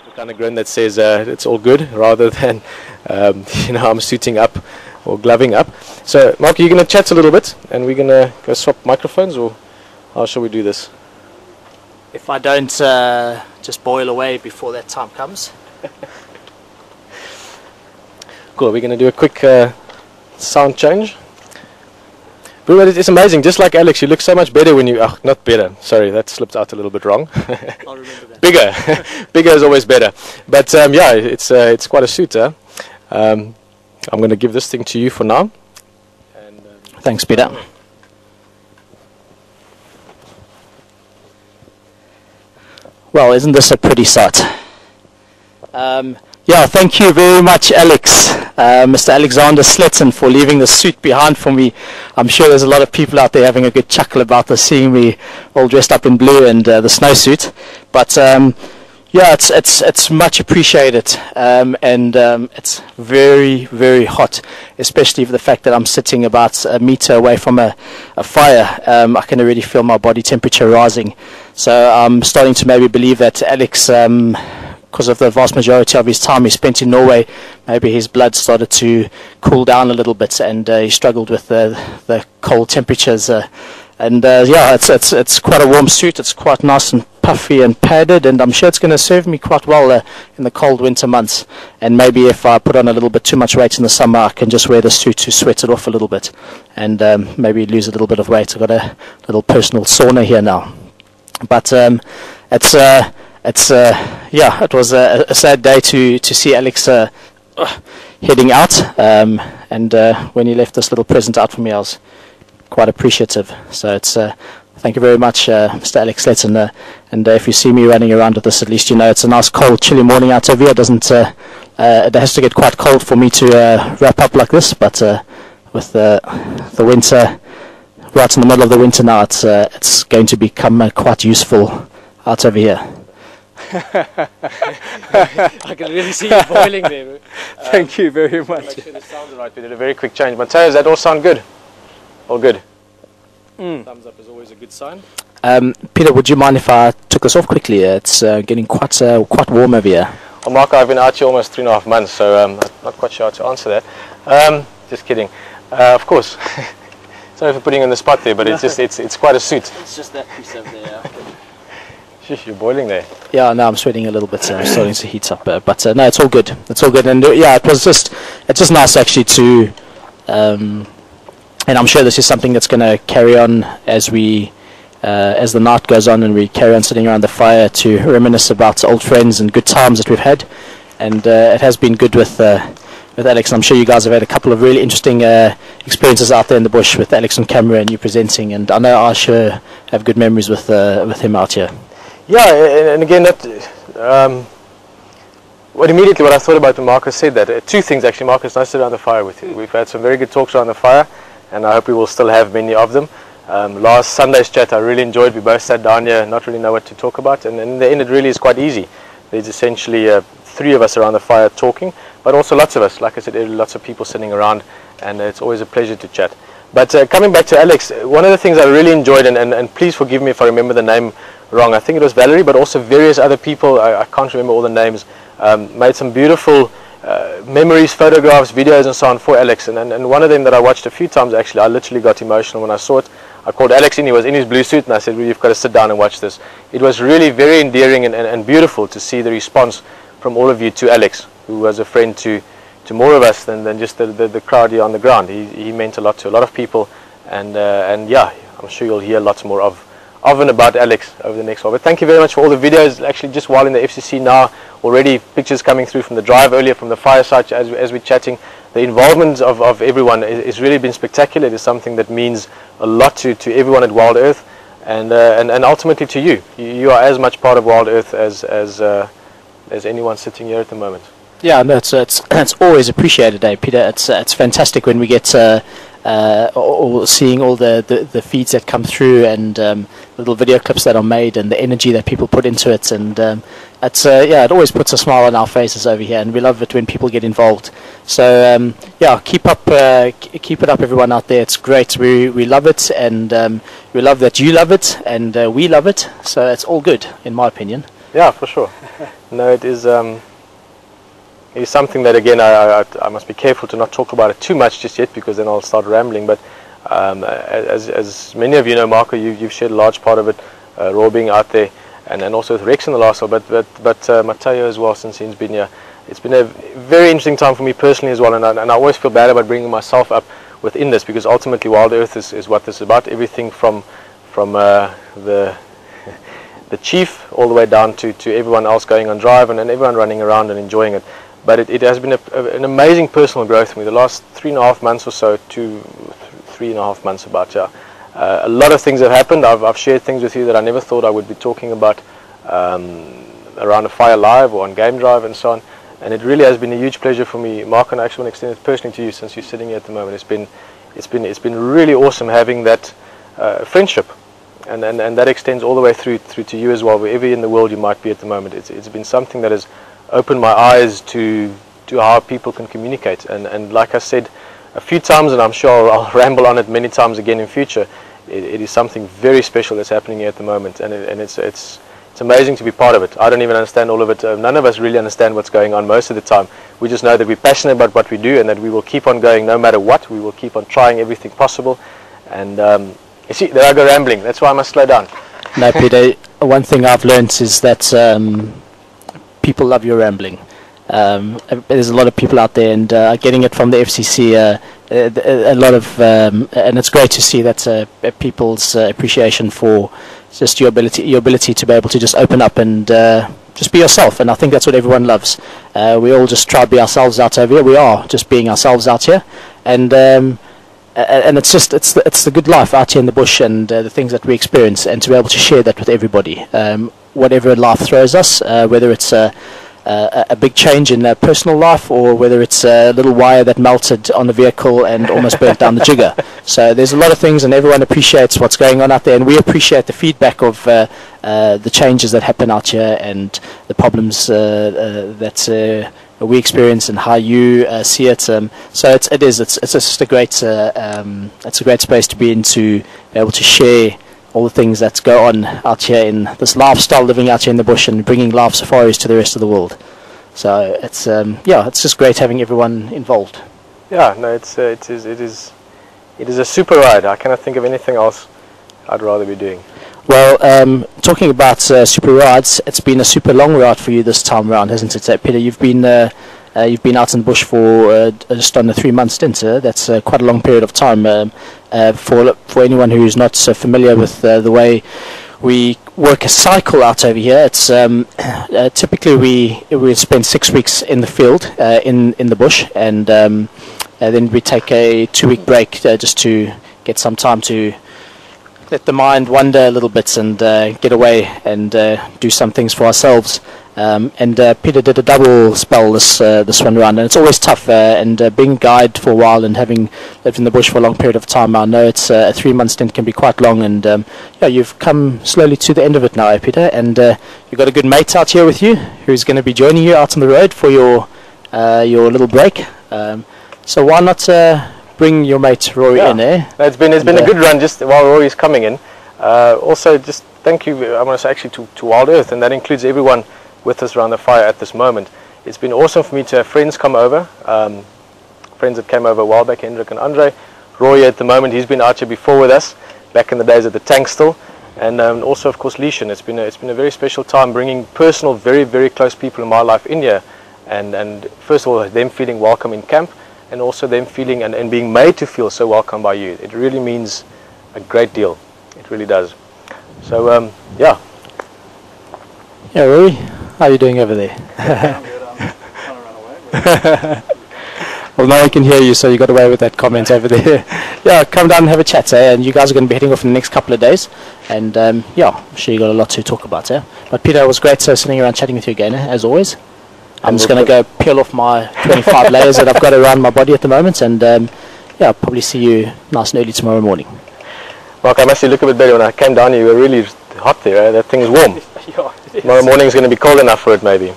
the kind of grin that says it's all good, rather than I'm suiting up or gloving up. So Mark, you're going to chat a little bit, and we're going to go swap microphones, or how shall we do this? If I don't just boil away before that time comes. Cool, we're going to do a quick sound change. But it's amazing, just like Alex, you look so much better when you, not better, sorry, that slipped out a little bit wrong. I'll remember that. Bigger, bigger is always better. But yeah, it's quite a suit. I'm going to give this thing to you for now. And, thanks, Peter. Well, isn't this a pretty sight? Yeah, thank you very much, Alex, Mr. Alexander Sletton, for leaving the suit behind for me. I'm sure there's a lot of people out there having a good chuckle about this, seeing me all dressed up in blue and the snowsuit. But yeah, it's much appreciated, and it's very, very hot, especially for the fact that I'm sitting about a meter away from a fire. I can already feel my body temperature rising. So I'm starting to maybe believe that Alex, because of the vast majority of his time he spent in Norway, maybe his blood started to cool down a little bit, and he struggled with the cold temperatures. Yeah, it's quite a warm suit. It's quite nice and puffy and padded, and I'm sure it's going to serve me quite well in the cold winter months. And maybe if I put on a little bit too much weight in the summer, I can just wear the suit to sweat it off a little bit, and maybe lose a little bit of weight. I've got a little personal sauna here now. But yeah, it was a sad day to see Alex heading out, and when he left this little present out for me, I was quite appreciative. So it's thank you very much, Mr. Alex Sletton, and if you see me running around with this, at least you know it's a nice cold chilly morning out over here. It has to get quite cold for me to wrap up like this, but with the winter right in the middle of the winter now, it's going to become quite useful out over here. I can really see you boiling there. Thank you very much. Make sure the sounds are right. We did a very quick change. Matteo, does that all sound good? All good? Thumbs up is always a good sign. Peter, would you mind if I took this off quickly? It's getting quite warm over here. Well, Mark, I've been out here almost 3.5 months, so I'm not quite sure how to answer that. Just kidding. Of course. Sorry for putting you on the spot there, but it's just it's quite a suit. It's just that piece over there. Sheesh, you're boiling there. Yeah, no, I'm sweating a little bit, so I'm starting to heat up. But no, it's all good. It's all good, and yeah, it's just nice actually to, and I'm sure this is something that's going to carry on as the night goes on, and we carry on sitting around the fire to reminisce about old friends and good times that we've had, and it has been good with Alex. I'm sure you guys have had a couple of really interesting experiences out there in the bush with Alex on camera and you presenting, and I know I sure have good memories with him out here. Yeah, and again, immediately what I thought about when Marcus said that, two things actually. Marcus, nice to sit around the fire with you. We've had some very good talks around the fire, and I hope we will still have many of them. Last Sunday's chat I really enjoyed. We both sat down here, not really know what to talk about, and in the end it really is quite easy. There's essentially 3 of us around the fire talking, but also lots of us, like I said earlier, lots of people sitting around, and it's always a pleasure to chat. But coming back to Alex, one of the things I really enjoyed, and please forgive me if I remember the name wrong, I think it was Valerie, but also various other people, I can't remember all the names, made some beautiful memories, photographs, videos and so on for Alex, and one of them that I watched a few times actually, I literally got emotional when I saw it. I called Alex in, he was in his blue suit, and I said, well, you've got to sit down and watch this. It was really very endearing and beautiful to see the response from all of you to Alex, who was a friend to more of us than just the crowd here on the ground. He meant a lot to a lot of people, and yeah, I'm sure you'll hear lots more of and about Alex over the next while. But thank you very much for all the videos. Actually, just while in the FCC now, already pictures coming through from the drive earlier, from the fireside as we're chatting. The involvement of everyone has really been spectacular. It is something that means a lot to everyone at Wild Earth, and ultimately to you. You are as much part of Wild Earth as anyone sitting here at the moment. Yeah, no, it's always appreciated, Peter. It's fantastic when we get seeing all the feeds that come through, and little video clips that are made, and the energy that people put into it, and yeah, it always puts a smile on our faces over here, and we love it when people get involved. So yeah, keep it up, everyone out there. It's great. We love it, and we love that you love it, and we love it. So it's all good, in my opinion. Yeah, for sure. No, it is something that, again, I must be careful to not talk about it too much just yet, because then I'll start rambling. But as many of you know, Marco, you've shared a large part of it, Raw being out there, and also with Rex in the last while, but Mateo as well, since he's been here. It's been a very interesting time for me personally as well, and I always feel bad about bringing myself up within this, because ultimately Wild Earth is what this is about. Everything from the chief all the way down to everyone else going on drive, and everyone running around and enjoying it. But it has been an amazing personal growth for me the last 3.5 months or so, 3.5 months about, yeah. A lot of things have happened. I've shared things with you that I never thought I would be talking about around a fire live or on game drive and so on. And it really has been a huge pleasure for me, Mark, and I actually want to extend it personally to you, since you're sitting here at the moment. It's been really awesome having that friendship, and that extends all the way through to you as well, wherever in the world you might be at the moment. It's been something that has opened my eyes to how people can communicate, and like I said a few times, and I'm sure I'll ramble on it many times again in future, it is something very special that's happening here at the moment, and it's amazing to be part of it. I don't even understand all of it. None of us really understand what's going on most of the time. We just know that we're passionate about what we do, and that we will keep on going no matter what. We will keep on trying everything possible. And you see, there I go rambling. That's why I must slow down. No, Peter, one thing I've learned is that people love your rambling. There's a lot of people out there, and getting it from the FCC, a lot of, and it's great to see that people's appreciation for just your ability to be able to just open up and just be yourself. And I think that's what everyone loves. We all just try to be ourselves out over here. We are just being ourselves out here, and it's just it's the good life out here in the bush, and the things that we experience, and to be able to share that with everybody, whatever life throws us, whether it's a big change in personal life, or whether it's a little wire that melted on the vehicle and almost burnt down the jigger. So there's a lot of things, and everyone appreciates what's going on out there, and we appreciate the feedback of the changes that happen out here, and the problems that we experience, and how you see it. So it's just a great it's a great space to be in, to be able to share all the things that go on out here in this lifestyle, living out here in the bush, and bringing live safaris to the rest of the world. So it's it's just great having everyone involved. Yeah, no, it is a super ride. I cannot think of anything else I'd rather be doing. Well, talking about super rides, it's been a super long ride for you this time around, hasn't it, Peter? You've been out in the bush for just under 3 months stint. That's quite a long period of time. For anyone who's not so familiar with the way we work a cycle out over here, it's typically we spend 6 weeks in the field, in the bush, and then we take a 2-week break just to get some time to let the mind wander a little bit, and get away and do some things for ourselves. And Peter did a double spell this one round, and it's always tough. And being a guide for a while, and having lived in the bush for a long period of time, I know it's a 3-month stint can be quite long. And you've come slowly to the end of it now, Peter. And you've got a good mate out here with you, who's going to be joining you out on the road for your little break. So why not bring your mate Rory in there? It's been a good run just while Rory's coming in. Also, just thank you, I want to say actually to Wild Earth, and that includes everyone with us around the fire at this moment. It's been awesome for me to have friends come over, friends that came over a while back, Hendrik and Andre. Roy at the moment, he's been out here before with us, back in the days at the tank still, and also of course Leishan. It's been a very special time bringing personal, very, very close people in my life in here, and first of all them feeling welcome in camp, and also them feeling and being made to feel so welcome by you. It really means a great deal. It really does. So yeah. Yeah, Rory, how are you doing over there? I'm good. I'm trying to run away. Well, now I can hear you, so you got away with that comment over there. Yeah, come down and have a chat, and you guys are going to be heading off in the next couple of days, and yeah, I'm sure you got a lot to talk about. But Peter, it was great sitting around chatting with you again, as always. I'm just going to go peel off my 25 layers that I've got around my body at the moment, and yeah, I'll probably see you nice and early tomorrow morning. Mark, I must look a bit better. When I came down here, you were really hot there. That thing's warm. Yeah, Tomorrow morning is going to be cold enough for it, maybe.